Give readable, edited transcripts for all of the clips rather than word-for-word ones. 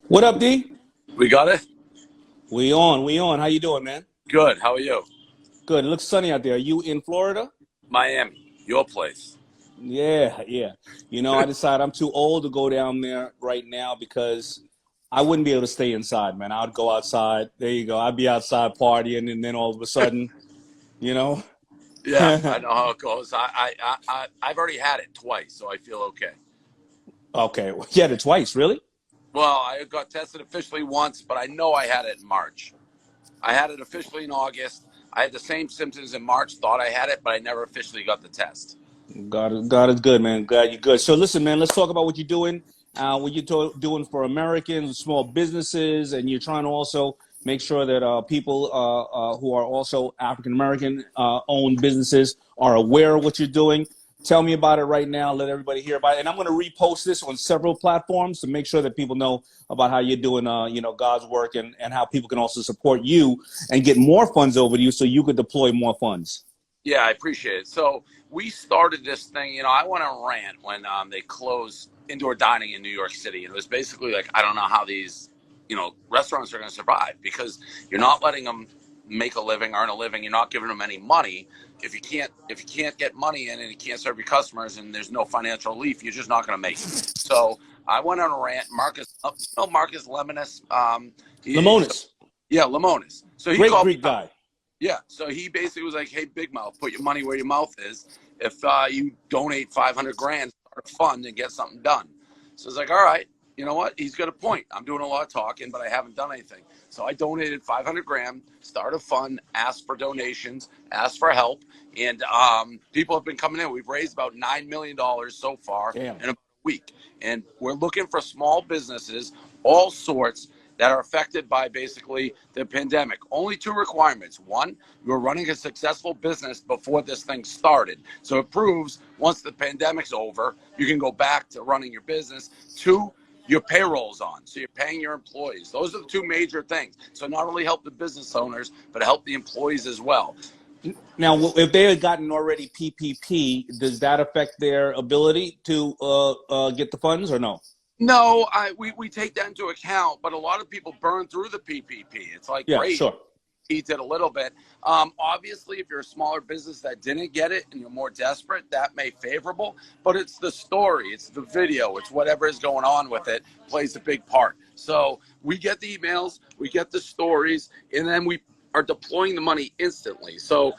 What up, D? We got it? We on. How you doing, man? Good. How are you? Good. It looks sunny out there. Are you in Florida? Miami, your place. Yeah, yeah. I decided I'm too old to go down there right now because I wouldn't be able to stay inside, man. I'd go outside. There you go. I'd be outside partying, and then all of a sudden, you know. Yeah, I know how it goes. I've already had it twice, so I feel okay. Okay. Well, yeah, it twice, really? Well, I got tested officially once, but I know I had it in March. I had it officially in August. I had the same symptoms in March, thought I had it, but I never officially got the test. God is good, man. Glad you're good. So listen, man, let's talk about what you're doing. What you're doing for Americans, small businesses, and you're trying to also make sure that people who are also African American owned businesses are aware of what you're doing. Tell me about it right now. Let everybody hear about it. And I'm going to repost this on several platforms to make sure that people know about how you're doing, God's work and how people can also support you and get more funds over to you so you could deploy more funds. Yeah, I appreciate it. So we started this thing. I went on a rant when they closed indoor dining in New York City, and it was basically like, I don't know how these, restaurants are going to survive because you're not letting them make a living, earn a living. You're not giving them any money. If you can't get money in and you can't serve your customers, and there's no financial relief, you're just not going to make it. So I went on a rant. Marcus Lemonis, Lamonis, yeah, Lemonis. So he great called me Greek out. guy. Yeah, so he basically was like, "Hey, Big Mouth, put your money where your mouth is. If you donate 500 grand, start a fund and get something done." So it's like, all right, you know what? He's got a point. I'm doing a lot of talking, but I haven't done anything. So I donated 500 grand, start a fund, asked for donations, asked for help, and people have been coming in. We've raised about $9 million so far Damn. in about a week, and we're looking for small businesses, all sorts, that are affected by basically the pandemic. Only two requirements. One, you were running a successful business before this thing started. So it proves once the pandemic's over, you can go back to running your business. Two, your payroll's on. So you're paying your employees. Those are the two major things. So not only help the business owners, but help the employees as well. Now, if they had gotten already PPP, does that affect their ability to get the funds or no? No, we take that into account, but a lot of people burn through the PPP. It's like, Yeah, great, sure. he did a little bit. Obviously, if you're a smaller business that didn't get it and you're more desperate, that may favorable. But it's the story, it's the video, it's whatever is going on with it plays a big part. So we get the emails, we get the stories, and then we are deploying the money instantly. So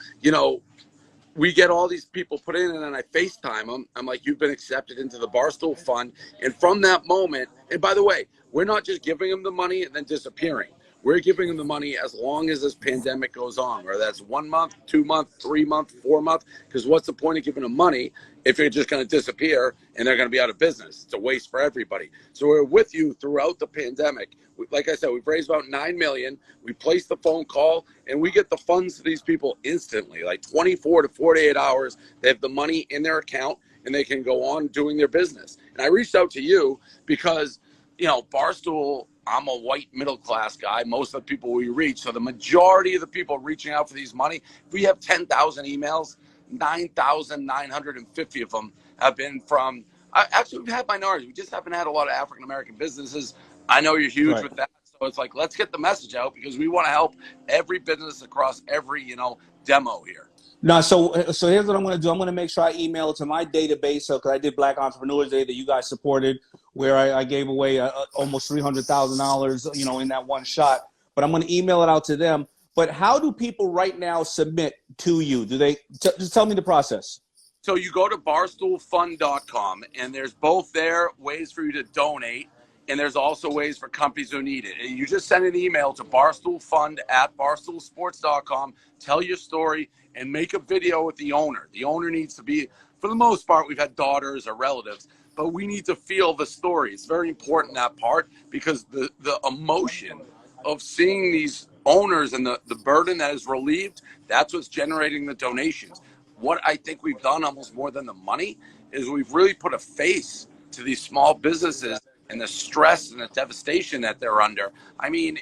we get all these people put in, and then I FaceTime them. I'm like, you've been accepted into the Barstool Fund. And from that moment, and by the way, we're not just giving them the money and then disappearing. We're giving them the money as long as this pandemic goes on, whether that's 1 month, 2 month, 3 month, 4 month. Because what's the point of giving them money if you're just going to disappear and they're going to be out of business? It's a waste for everybody. So we're with you throughout the pandemic. Like I said, we've raised about 9 million. We place the phone call and we get the funds to these people instantly, like 24 to 48 hours. They have the money in their account and they can go on doing their business. And I reached out to you because, Barstool, I'm a white middle class guy. Most of the people we reach, so the majority of the people reaching out for these money, if we have 10,000 emails, 9,950 of them have been from, actually, we've had minorities. We just haven't had a lot of African American businesses. I know you're huge Right. with that. So it's like, let's get the message out because we want to help every business across every, demo here. Now, so here's what I'm going to do. I'm going to make sure I email it to my database. So, because I did Black Entrepreneurs Day that you guys supported, where I gave away almost $300,000, in that one shot. But I'm going to email it out to them. But how do people right now submit to you? Do they just tell me the process? So you go to barstoolfund.com, and there's both there ways for you to donate, and there's also ways for companies who need it. And you just send an email to barstoolfund@barstoolsports.com, tell your story, and make a video with the owner. The owner needs to be, for the most part, we've had daughters or relatives, but we need to feel the story. It's very important, that part, because the emotion of seeing these owners and the burden that is relieved, that's what's generating the donations. What I think we've done almost more than the money is we've really put a face to these small businesses and the stress and the devastation that they're under. I mean,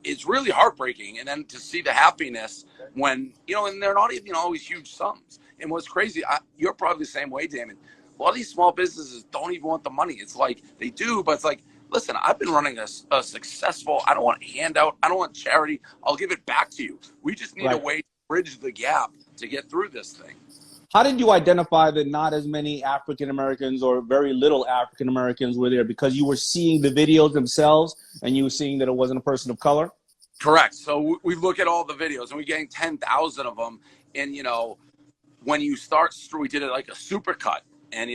it's really heartbreaking. And then to see the happiness when, and they're not even always huge sums. And what's crazy, you're probably the same way, Daymond. A lot of these small businesses don't even want the money. It's like they do, but it's like, Listen, I've been running a successful, I don't want handout, I don't want charity. I'll give it back to you. We just need a Right. way to bridge the gap to get through this thing. How did you identify that not as many African Americans or very little African Americans were there? Because you were seeing the videos themselves and you were seeing that it wasn't a person of color? Correct. So we look at all the videos and we're getting 10,000 of them. And, when you start, we did it like a supercut. And,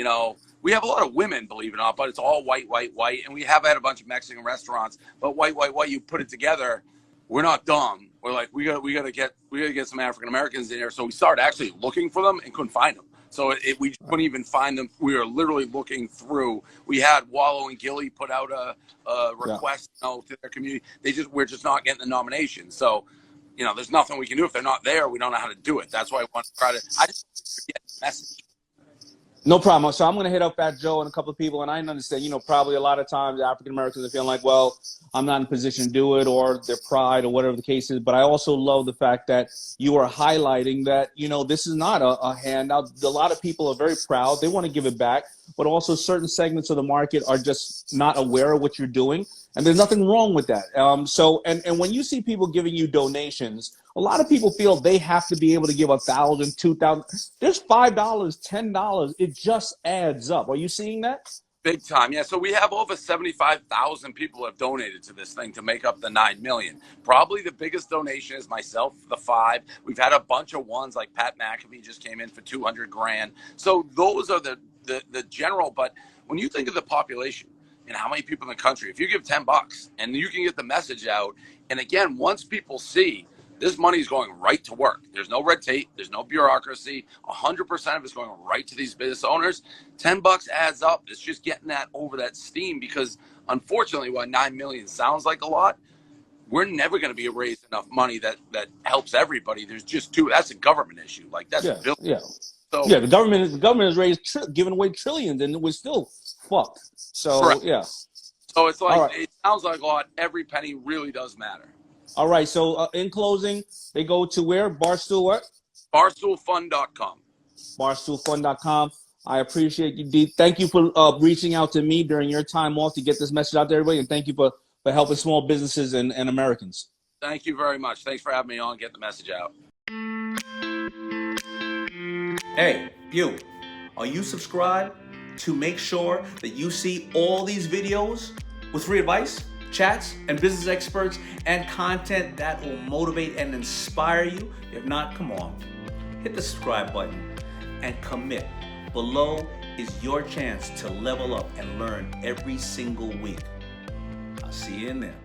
we have a lot of women, believe it or not, but it's all white, white, white. And we have had a bunch of Mexican restaurants, but white, white, white, you put it together. We're not dumb. We're like, we gotta get some African Americans in here. So we started actually looking for them and couldn't find them. So we couldn't even find them. We were literally looking through. We had Wallow and Gilly put out a request, to their community. We're just not getting the nomination. So, there's nothing we can do if they're not there. We don't know how to do it. That's why I want to try to. I just forget the message. No problem. So I'm going to hit up Fat Joe and a couple of people, and I understand, probably a lot of times African Americans are feeling like, well, I'm not in a position to do it, or their pride, or whatever the case is. But I also love the fact that you are highlighting that, this is not a handout. A lot of people are very proud. They want to give it back, but also certain segments of the market are just not aware of what you're doing. And there's nothing wrong with that. And when you see people giving you donations, a lot of people feel they have to be able to give $1,000, $2,000. There's $5, $10. It just adds up. Are you seeing that? Big time, yeah. So we have over 75,000 people have donated to this thing to make up the 9 million. Probably the biggest donation is myself, the 5. We've had a bunch of ones, like Pat McAfee just came in for 200 grand. So those are the general. But when you think of the population and how many people in the country, if you give $10 and you can get the message out, and again, once people see this money is going right to work. There's no red tape. There's no bureaucracy. 100% of it's going right to these business owners. $10 adds up. It's just getting that over that steam, because unfortunately, while 9 million sounds like a lot, we're never going to be raised enough money that helps everybody. There's just that's a government issue. Like that's a bill. Yeah. So the government has raised giving away trillions, and we're still fucked. So correct. yeah. So it's like It sounds like a lot. Every penny really does matter. All right. So in closing, they go to where? Barstool what? BarstoolFund.com. BarstoolFund.com. I appreciate you, D. Thank you for reaching out to me during your time off to get this message out to everybody, and thank you for helping small businesses and Americans. Thank you very much. Thanks for having me on. Get the message out. Hey, you. Are you subscribed to make sure that you see all these videos with free advice, chats, and business experts, and content that will motivate and inspire you? If not, come on. Hit the subscribe button and commit. Below is your chance to level up and learn every single week. I'll see you in there.